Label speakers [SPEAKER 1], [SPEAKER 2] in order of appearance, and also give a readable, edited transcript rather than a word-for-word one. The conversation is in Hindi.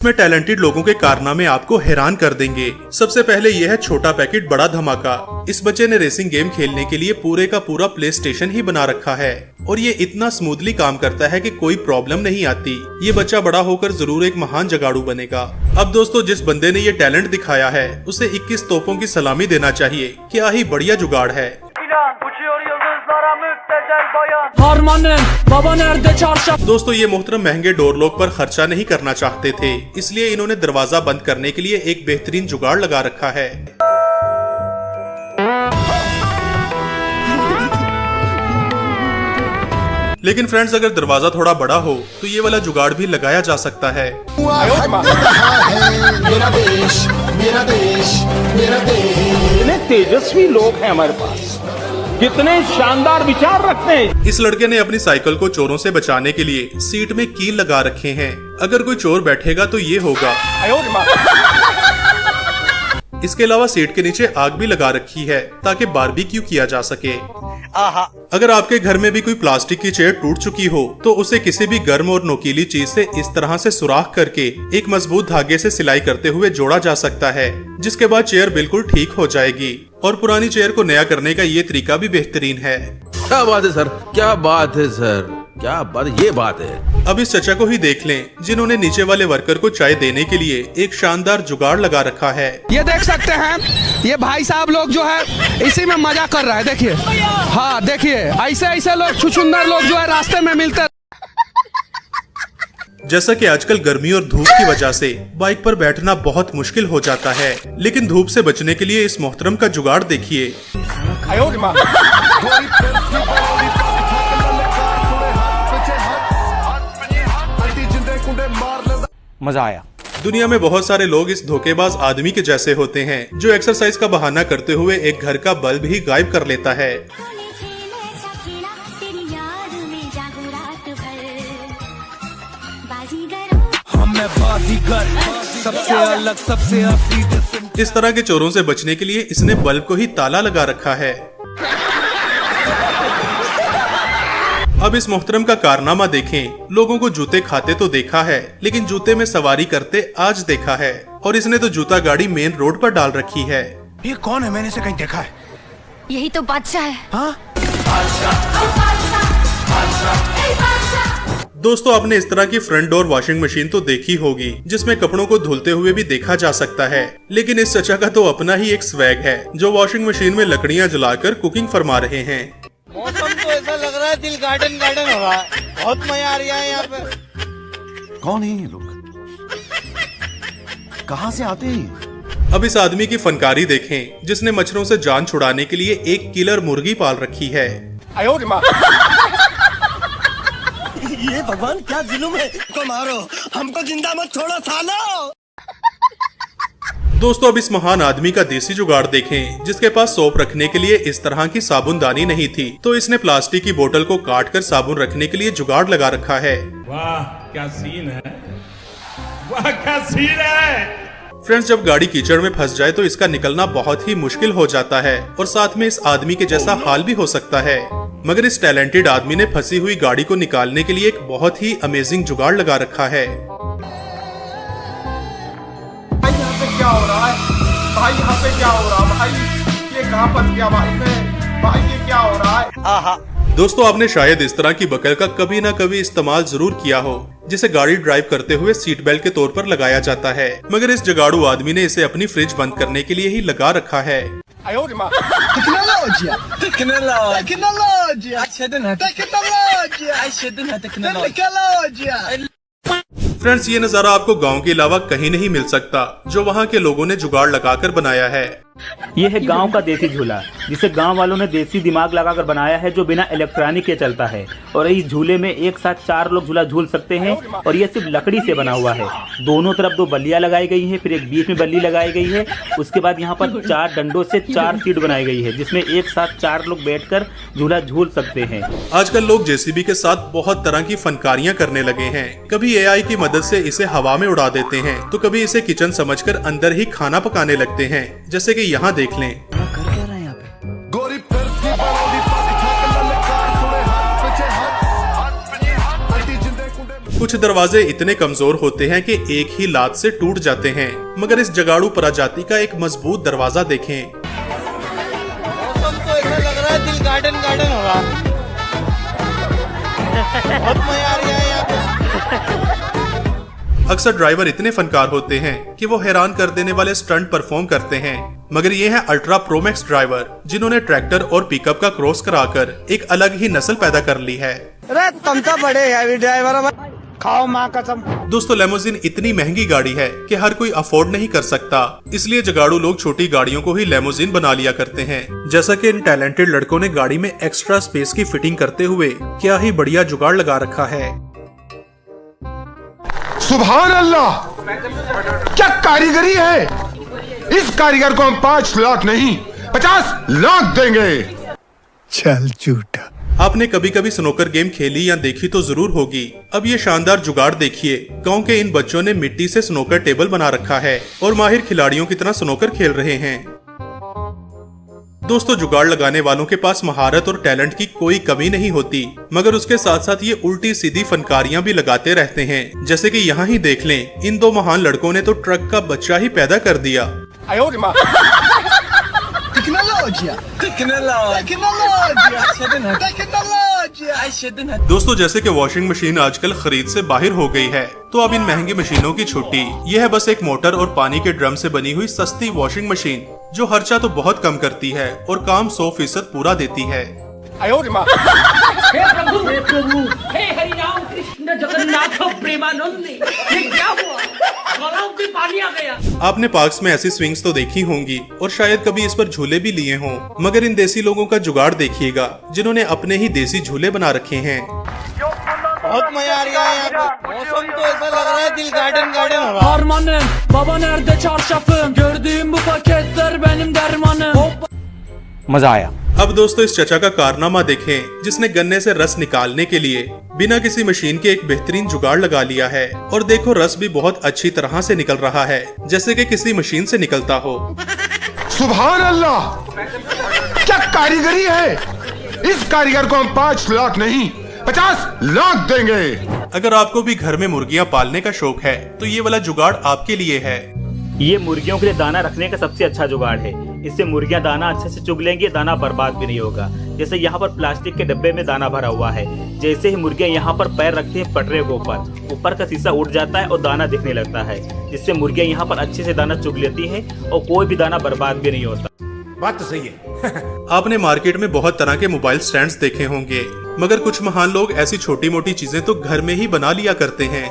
[SPEAKER 1] में टैलेंटेड लोगों के कारनामे आपको हैरान कर देंगे। सबसे पहले यह है छोटा पैकेट बड़ा धमाका। इस बच्चे ने रेसिंग गेम खेलने के लिए पूरे का पूरा प्ले स्टेशन ही बना रखा है और ये इतना स्मूथली काम करता है कि कोई प्रॉब्लम नहीं आती। ये बच्चा बड़ा होकर जरूर एक महान जगाड़ू बनेगा। अब दोस्तों, जिस बंदे ने ये टैलेंट दिखाया है उसे 21 तोपों की सलामी देना चाहिए। क्या ही बढ़िया जुगाड़ है। दोस्तों, ये मोहतरम महंगे डोर लॉक पर खर्चा नहीं करना चाहते थे, इसलिए इन्होंने दरवाजा बंद करने के लिए एक बेहतरीन जुगाड़ लगा रखा है। लेकिन फ्रेंड्स, अगर दरवाजा थोड़ा बड़ा हो तो ये वाला जुगाड़ भी लगाया जा सकता है।
[SPEAKER 2] मेरा देश, मेरा देश, मेरा देश।
[SPEAKER 3] इतने तेजस्वी लोग हैं हमारे पास, कितने शानदार विचार रखते हैं।
[SPEAKER 1] इस लड़के ने अपनी साइकिल को चोरों से बचाने के लिए सीट में कील लगा रखे हैं। अगर कोई चोर बैठेगा तो ये होगा। इसके अलावा सीट के नीचे आग भी लगा रखी है ताकि बारबेक्यू किया जा सके। अगर आपके घर में भी कोई प्लास्टिक की चेयर टूट चुकी हो तो उसे किसी भी गर्म और नोकीली चीज से इस तरह से सुराख करके एक मजबूत धागे से सिलाई करते हुए जोड़ा जा सकता है, जिसके बाद चेयर बिल्कुल ठीक हो जाएगी। और पुरानी चेयर को नया करने का ये तरीका भी बेहतरीन है।
[SPEAKER 4] क्या बात है सर, क्या बात है सर, क्या बात, ये बात है।
[SPEAKER 1] अब इस चचा को ही देख लें जिन्होंने नीचे वाले वर्कर को चाय देने के लिए एक शानदार जुगाड़ लगा रखा है।
[SPEAKER 5] ये देख सकते हैं, ये भाई साहब लोग जो है इसी में मजा कर रहा है। देखिए, हाँ देखिए, ऐसे ऐसे लोग छुछुंदर लोग जो है रास्ते में मिलते।
[SPEAKER 1] जैसा कि आजकल गर्मी और धूप की वजह से बाइक पर बैठना बहुत मुश्किल हो जाता है, लेकिन धूप से बचने के लिए इस मोहतरम का जुगाड़ देखिए।
[SPEAKER 3] मजा आया।
[SPEAKER 1] दुनिया में बहुत सारे लोग इस धोखेबाज आदमी के जैसे होते हैं जो एक्सरसाइज का बहाना करते हुए एक घर का बल्ब ही गायब कर लेता है।
[SPEAKER 2] सबसे अलग, सबसे असली।
[SPEAKER 1] इस तरह के चोरों से बचने के लिए इसने बल्ब को ही ताला लगा रखा है। अब इस मोहतरम का कारनामा देखें। लोगों को जूते खाते तो देखा है, लेकिन जूते में सवारी करते आज देखा है। और इसने तो जूता गाड़ी मेन रोड पर डाल रखी है।
[SPEAKER 2] ये कौन है? मैंने इसे कहीं देखा है।
[SPEAKER 6] यही तो बादशाह है।
[SPEAKER 2] हाँ?
[SPEAKER 1] दोस्तों, आपने इस तरह की फ्रंट डोर वॉशिंग मशीन तो देखी होगी जिसमें कपड़ों को धुलते हुए भी देखा जा सकता है, लेकिन इस चचा का तो अपना ही एक स्वैग है जो वॉशिंग मशीन में लकड़ियां जलाकर कुकिंग फरमा रहे हैं।
[SPEAKER 7] मौसम तो ऐसा लग रहा है दिल गार्डन गार्डन हो रहा है। बहुत मजा आ रहा है यहाँ पे।
[SPEAKER 2] कौन है ये लोग? कहाँ से आते हैं?
[SPEAKER 1] अब इस आदमी की फनकारी देखें जिसने मच्छरों से जान छुड़ाने के लिए एक किलर मुर्गी पाल रखी है।
[SPEAKER 7] ये भगवान क्या जुल्म है। हमको मारो, हमको जिंदा मत छोड़ो सालो।
[SPEAKER 1] दोस्तों, अब इस महान आदमी का देसी जुगाड़ देखें जिसके पास सोप रखने के लिए इस तरह की साबुनदानी नहीं थी, तो इसने प्लास्टिक की बोतल को काटकर साबुन रखने के लिए जुगाड़ लगा रखा है।
[SPEAKER 8] वाह क्या सीन है, वाह क्या सीन है।
[SPEAKER 1] फ्रेंड्स, जब गाड़ी कीचड़ में फंस जाए तो इसका निकलना बहुत ही मुश्किल हो जाता है और साथ में इस आदमी के जैसा हाल भी हो सकता है। मगर इस टैलेंटेड आदमी ने फंसी हुई गाड़ी को निकालने के लिए एक बहुत ही अमेजिंग जुगाड़ लगा रखा है।
[SPEAKER 9] क्या हो रहा है भाई? यहाँ पे क्या हो रहा है भाई? ये कहाँ फंस गया भाई मैं? भाई ये क्या हो रहा है?
[SPEAKER 1] दोस्तों, आपने शायद इस तरह की बकल का कभी ना कभी इस्तेमाल जरूर किया हो, जिसे गाड़ी ड्राइव करते हुए सीट बेल्ट के तौर पर लगाया जाता है। मगर इस जुगाड़ू आदमी ने इसे अपनी फ्रिज बंद करने के लिए ही लगा रखा है। फ्रेंड्स, ये नजारा आपको गांव के अलावा कहीं नहीं मिल सकता जो वहाँ के लोगों ने जुगाड़ लगाकर बनाया है।
[SPEAKER 10] ये है गांव का देसी झूला, जिसे गांव वालों ने देसी दिमाग लगाकर बनाया है, जो बिना इलेक्ट्रॉनिक के चलता है। और इस झूले में एक साथ 4 लोग झूला झूल सकते हैं और ये सिर्फ लकड़ी से बना हुआ है। दोनों तरफ 2 बल्लियां लगाई गई है, फिर एक बीच में बल्ली लगाई गई है। उसके बाद यहाँ पर 4 डंडों से 4 सीट बनाई गई है, जिसमें एक साथ 4 लोग बैठकर झूला झूल सकते हैं।
[SPEAKER 1] आजकल लोग जेसीबी के साथ बहुत तरह की फनकारियां करने लगे हैं। कभी एआई की मदद से इसे हवा में उड़ा देते हैं, तो कभी इसे किचन समझकर अंदर ही खाना पकाने लगते हैं, जैसे कि यहाँ देख लें।
[SPEAKER 2] कर क्या रहा है यहाँ पे?
[SPEAKER 1] कुछ दरवाजे इतने कमजोर होते हैं कि एक ही लात से टूट जाते हैं, मगर इस जगाड़ू प्रजाति का एक मजबूत दरवाजा देखें।
[SPEAKER 7] मौसम तो ऐसा लग रहा है दिल गार्डन गार्डन हो रहा है। बहुत मजा आ रहा है यहाँ पे।
[SPEAKER 1] अक्सर ड्राइवर इतने फनकार होते हैं कि वो हैरान कर देने वाले स्टंट परफॉर्म करते हैं, मगर ये है अल्ट्रा प्रो मैक्स ड्राइवर, जिन्होंने ट्रैक्टर और पिकअप का क्रॉस कराकर एक अलग ही नस्ल पैदा कर ली है।
[SPEAKER 7] अरे तुम तो बड़े हैवी ड्राइवर, खाओ माँ कसम।
[SPEAKER 1] दोस्तों, लेमोजिन इतनी महंगी गाड़ी है कि हर कोई अफोर्ड नहीं कर सकता, इसलिए जगाड़ू लोग छोटी गाड़ियों को ही लेमोजिन बना लिया करते हैं। जैसा कि इन टैलेंटेड लड़कों ने गाड़ी में एक्स्ट्रा स्पेस की फिटिंग करते हुए क्या ही बढ़िया जुगाड़ लगा रखा है।
[SPEAKER 9] सुभान अल्लाह, क्या कारीगरी है। इस कारीगर को हम 5 लाख नहीं 50 लाख देंगे।
[SPEAKER 2] चल झूठा।
[SPEAKER 1] आपने कभी कभी स्नोकर गेम खेली या देखी तो जरूर होगी। अब ये शानदार जुगाड़ देखिए। गांव के इन बच्चों ने मिट्टी से स्नोकर टेबल बना रखा है और माहिर खिलाड़ियों की तरह स्नोकर खेल रहे हैं। दोस्तों, जुगाड़ लगाने वालों के पास महारत और टैलेंट की कोई कमी नहीं होती, मगर उसके साथ साथ ये उल्टी सीधी फनकारियां भी लगाते रहते हैं। जैसे कि यहाँ ही देख लें, इन दो महान लड़कों ने तो ट्रक का बच्चा ही पैदा कर दिया। दोस्तों, जैसे कि वॉशिंग मशीन आजकल खरीद से बाहर हो गई है, तो अब इन महंगी मशीनों की छुट्टी यह है बस एक मोटर और पानी के ड्रम से बनी हुई सस्ती वॉशिंग मशीन, जो खर्चा तो बहुत कम करती है और काम 100% पूरा देती है।
[SPEAKER 11] हे हरि राम कृष्ण जगन्नाथ प्रेमानंद, ये क्या हुआ? गलाव में पानी आ गया।
[SPEAKER 1] आपने पार्क्स में ऐसी स्विंग्स तो देखी होंगी और शायद कभी इस पर झूले भी लिए हों, मगर इन देसी लोगों का जुगाड़ देखिएगा, जिन्होंने अपने ही देसी झूले बना रखे हैं।
[SPEAKER 7] बहुत मजा आ रहा है यहाँ पे। मौसम तो ऐसा लग रहा है दिल गार्डन गार्डन हो रहा है।
[SPEAKER 11] Harmanım, baba nerede çarşafım? Gördüğüm bu paketler benim dermanım.
[SPEAKER 10] मजा आया।
[SPEAKER 1] अब दोस्तों, इस चचा का कारनामा देखें, जिसने गन्ने से रस निकालने के लिए बिना किसी मशीन के एक बेहतरीन जुगाड़ लगा लिया है। और देखो, रस भी बहुत अच्छी तरह से निकल रहा है, जैसे कि किसी मशीन से निकलता हो।
[SPEAKER 9] सुभान अल्लाह, क्या कारीगरी है। इस कारीगर को हम 5 लाख नहीं 50 लाख देंगे।
[SPEAKER 1] अगर आपको भी घर में मुर्गियां पालने का शौक है, तो ये वाला जुगाड़ आपके लिए है।
[SPEAKER 10] ये मुर्गियों के लिए दाना रखने का सबसे अच्छा जुगाड़ है। इससे मुर्गियां दाना अच्छे से चुग लेंगी, दाना बर्बाद भी नहीं होगा। जैसे यहाँ पर प्लास्टिक के डब्बे में दाना भरा हुआ है, जैसे ही मुर्गियां यहाँ पर पैर रखती हैं पटरे के ऊपर का शीशा उठ जाता है और दाना दिखने लगता है, जिससे मुर्गियां यहाँ पर अच्छे से दाना चुग लेती हैं और कोई भी दाना बर्बाद भी नहीं होता।
[SPEAKER 9] बात तो सही है।
[SPEAKER 1] आपने मार्केट में बहुत तरह के मोबाइल स्टैंड्स देखे होंगे, मगर कुछ महान लोग ऐसी छोटी मोटी चीजें तो घर में ही बना लिया करते हैं।